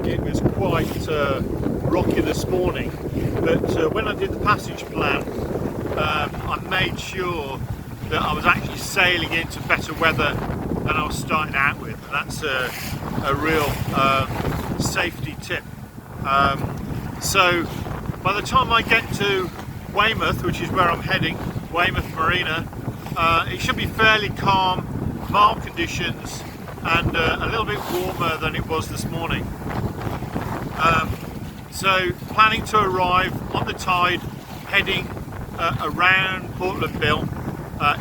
it was quite rocky this morning, but when I did the passage plan, I made sure that I was actually sailing into better weather than I was starting out with, and that's a real safety tip. So by the time I get to Weymouth, which is where I'm heading, Weymouth Marina, it should be fairly calm, mild conditions, and a little bit warmer than it was this morning. So planning to arrive on the tide, heading around Portland Bill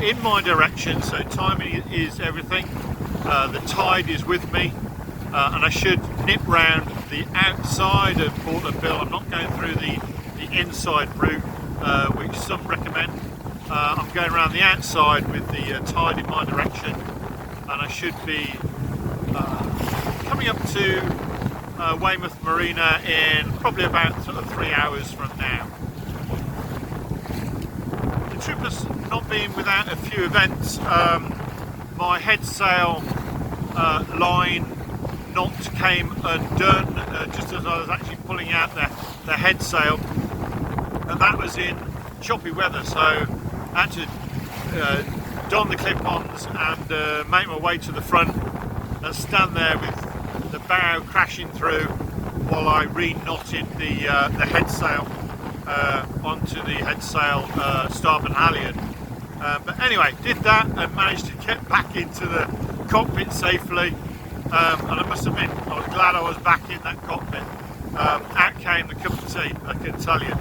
in my direction, so timing is everything. The tide is with me, and I should nip round the outside of Portland Bill. I'm not going through the inside route, which some recommend. I'm going around the outside with the tide in my direction, and I should be coming up to Weymouth Marina in probably about sort of 3 hours from now. The trip has not been without a few events. My head sail line knot came undone just as I was actually pulling out the head sail, and that was in choppy weather, so I had to don the clip-ons and make my way to the front and stand there with the bow crashing through while I re-knotted the head sail onto the head sail starboard halyard. But anyway, did that and managed to get back into the cockpit safely, and I must admit I was glad I was back in that cockpit. Out came the cup of tea, I can tell you.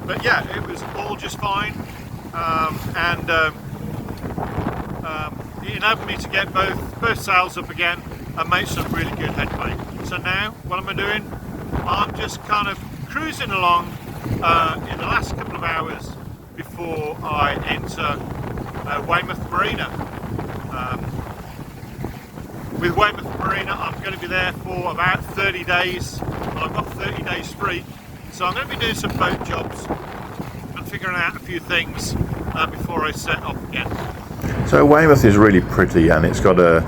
But yeah, it was all just fine, and it enabled me to get both sails up again and make some really good headway. So now, what am I doing? I'm just kind of cruising along in the last couple of hours before I enter Weymouth Marina. With Weymouth Marina, I'm going to be there for about 30 days. Well, I've got 30 days free, so I'm going to be doing some boat jobs and figuring out a few things before I set off again. So Weymouth is really pretty, and it's got a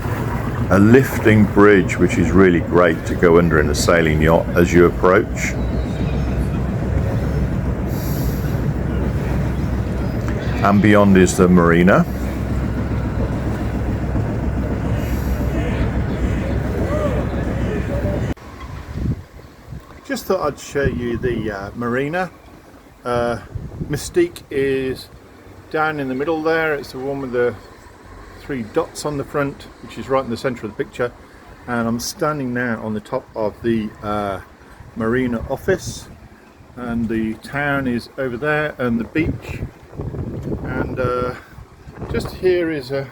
lifting bridge which is really great to go under in a sailing yacht as you approach. And beyond is the marina. Just thought I'd show you the marina. Mystique is down in the middle there. It's the one with the 3 dots on the front, which is right in the centre of the picture. And I'm standing now on the top of the marina office, and the town is over there and the beach. And just here is a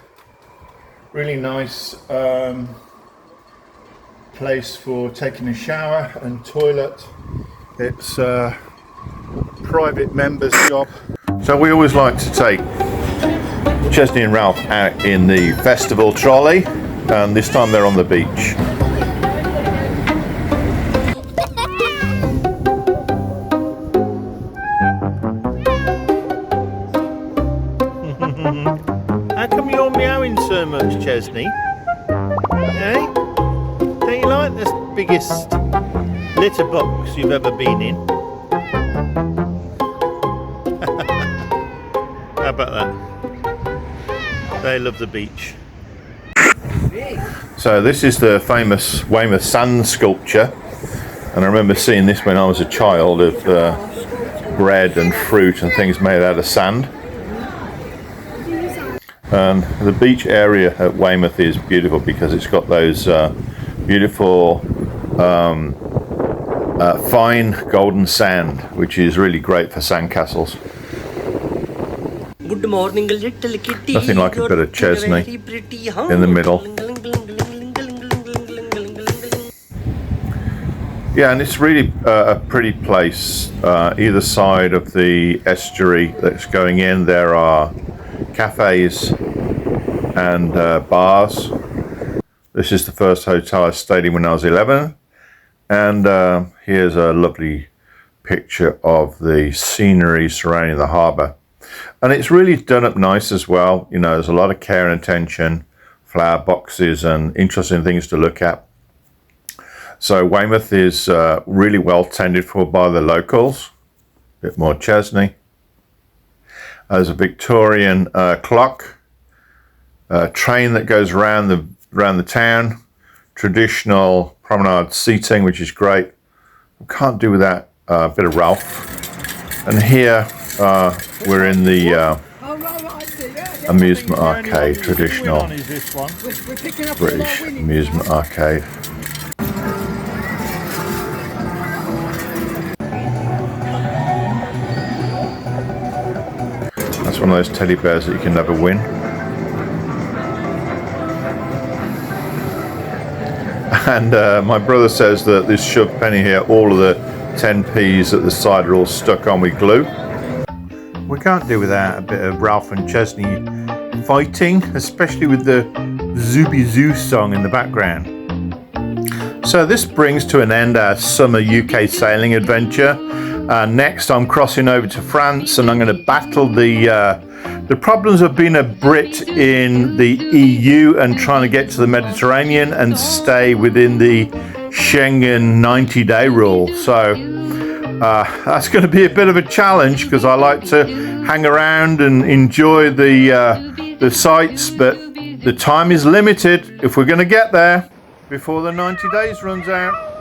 really nice place for taking a shower and toilet. It's a private member's job. So we always like to take Chesney and Ralph out in the festival trolley, and this time they're on the beach. How come you're meowing so much, Chesney? Eh? Don't you like this biggest litter box you've ever been in? How about that? They love the beach. So this is the famous Weymouth sand sculpture, and I remember seeing this when I was a child, of bread and fruit and things made out of sand. And the beach area at Weymouth is beautiful because it's got those beautiful fine golden sand, which is really great for sandcastles. Good morning, little kitty. Nothing like a bit of Chesney in the middle. Yeah, and it's really a pretty place. Either side of the estuary that's going in, there are cafes and bars. This is the first hotel I stayed in when I was 11, and here's a lovely picture of the scenery surrounding the harbour. And it's really done up nice as well. You know, there's a lot of care and attention, flower boxes and interesting things to look at. So Weymouth is really well tended for by the locals. A bit more Chesney. There's a Victorian clock, train that goes around the town, traditional promenade seating, which is great. Can't do without a bit of Ralph. And here we're in the amusement arcade, traditional British amusement arcade. That's one of those teddy bears that you can never win. And my brother says that this shoved penny here, all of the 10p's at the side are all stuck on with glue. We can't do without a bit of Ralph and Chesney fighting, especially with the Zooby Zoo song in the background. So this brings to an end our summer UK sailing adventure. Next I'm crossing over to France, and I'm going to battle the problems of being a Brit in the EU and trying to get to the Mediterranean and stay within the Schengen 90-day rule. So that's going to be a bit of a challenge, because I like to hang around and enjoy the sights, but the time is limited if we're going to get there before the 90 days runs out.